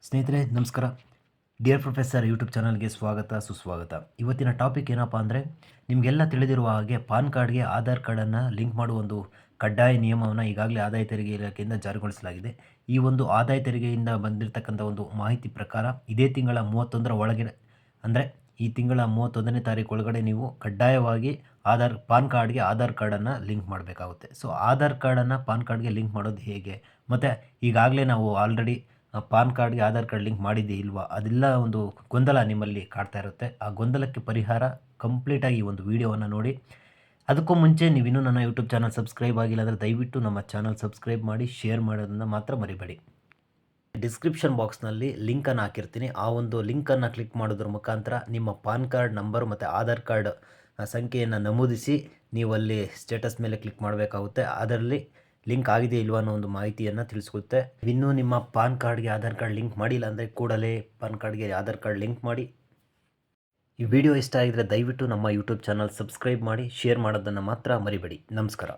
ಸ್ನೇಹಿತರೆ ನಮಸ್ಕಾರ. Dear professor YouTube ಚಾನಲ್ಗೆ ಸ್ವಾಗತ ಸುಸ್ವಾಗತ. ಇವತ್ತಿನ ಟಾಪಿಕ್ ಏನಪ್ಪ ಅಂದರೆ, ನಿಮಗೆಲ್ಲ ತಿಳಿದಿರುವ ಹಾಗೆ ಪಾನ್ ಕಾರ್ಡ್ಗೆ ಆಧಾರ್ ಕಾರ್ಡನ್ನು ಲಿಂಕ್ ಮಾಡುವ ಒಂದು ಕಡ್ಡಾಯ ನಿಯಮವನ್ನು ಈಗಾಗಲೇ ಆದಾಯ ತೆರಿಗೆ ಇಲಾಖೆಯಿಂದ ಜಾರಿಗೊಳಿಸಲಾಗಿದೆ. ಈ ಒಂದು ಆದಾಯ ತೆರಿಗೆಯಿಂದ ಬಂದಿರತಕ್ಕಂಥ ಒಂದು ಮಾಹಿತಿ ಪ್ರಕಾರ ಇದೇ ತಿಂಗಳ 31ರ ಒಳಗೆ ಅಂದರೆ ಈ ತಿಂಗಳ 31ನೇ ತಾರೀಕು ಒಳಗಡೆ ನೀವು ಕಡ್ಡಾಯವಾಗಿ ಪಾನ್ ಕಾರ್ಡ್ಗೆ ಆಧಾರ್ ಕಾರ್ಡನ್ನು ಲಿಂಕ್ ಮಾಡಬೇಕಾಗುತ್ತೆ. ಸೊ ಆಧಾರ್ ಕಾರ್ಡನ್ನು ಪಾನ್ ಕಾರ್ಡ್ಗೆ ಲಿಂಕ್ ಮಾಡೋದು ಹೇಗೆ, ಮತ್ತು ಈಗಾಗಲೇ ನಾವು ಆಲ್ರೆಡಿ ಪಾನ್ ಕಾರ್ಡ್ಗೆ ಆಧಾರ್ ಕಾರ್ಡ್ ಲಿಂಕ್ ಮಾಡಿದ್ದೇ ಇಲ್ವಾ, ಅದೆಲ್ಲ ಒಂದು ಗೊಂದಲ ನಿಮ್ಮಲ್ಲಿ ಕಾಡ್ತಾ ಇರುತ್ತೆ. ಆ ಗೊಂದಲಕ್ಕೆ ಪರಿಹಾರ ಕಂಪ್ಲೀಟಾಗಿ ಈ ಒಂದು ವಿಡಿಯೋವನ್ನು ನೋಡಿ. ಅದಕ್ಕೂ ಮುಂಚೆ ನೀವಿನ್ನೂ ನನ್ನ ಯೂಟ್ಯೂಬ್ ಚಾನಲ್ ಸಬ್ಸ್ಕ್ರೈಬ್ ಆಗಿಲ್ಲ ಅಂದರೆ ದಯವಿಟ್ಟು ನಮ್ಮ ಚಾನಲ್ ಸಬ್ಸ್ಕ್ರೈಬ್ ಮಾಡಿ, ಶೇರ್ ಮಾಡೋದನ್ನು ಮಾತ್ರ ಮರಿಬೇಡಿ. ಡಿಸ್ಕ್ರಿಪ್ಷನ್ ಬಾಕ್ಸ್ನಲ್ಲಿ ಲಿಂಕನ್ನು ಹಾಕಿರ್ತೀನಿ. ಆ ಒಂದು ಲಿಂಕನ್ನು ಕ್ಲಿಕ್ ಮಾಡೋದ್ರ ಮುಖಾಂತರ ನಿಮ್ಮ ಪಾನ್ ಕಾರ್ಡ್ ನಂಬರ್ ಮತ್ತು ಆಧಾರ್ ಕಾರ್ಡ್ ಸಂಖ್ಯೆಯನ್ನು ನಮೂದಿಸಿ ನೀವು ಅಲ್ಲಿ ಸ್ಟೇಟಸ್ ಮೇಲೆ ಕ್ಲಿಕ್ ಮಾಡಬೇಕಾಗುತ್ತೆ. ಅದರಲ್ಲಿ ಲಿಂಕ್ ಆಗಿದೆ ಇಲ್ವಾ ಅನ್ನೋ ಒಂದು ಮಾಹಿತಿಯನ್ನು ತಿಳಿಸ್ಕೊಡುತ್ತೆ. ಇನ್ನೂ ನಿಮ್ಮ ಪಾನ್ ಕಾರ್ಡ್ಗೆ ಆಧಾರ್ ಕಾರ್ಡ್ ಲಿಂಕ್ ಮಾಡಿಲ್ಲ ಅಂದರೆ ಕೂಡಲೇ ಪಾನ್ ಕಾರ್ಡ್ಗೆ ಆಧಾರ್ ಕಾರ್ಡ್ ಲಿಂಕ್ ಮಾಡಿ. ಈ ವಿಡಿಯೋ ಇಷ್ಟ ಆಗಿದರೆ ದಯವಿಟ್ಟು ನಮ್ಮ ಯೂಟ್ಯೂಬ್ ಚಾನಲ್ ಸಬ್ಸ್ಕ್ರೈಬ್ ಮಾಡಿ, ಶೇರ್ ಮಾಡೋದನ್ನು ಮಾತ್ರ ಮರಿಬೇಡಿ. ನಮಸ್ಕಾರ.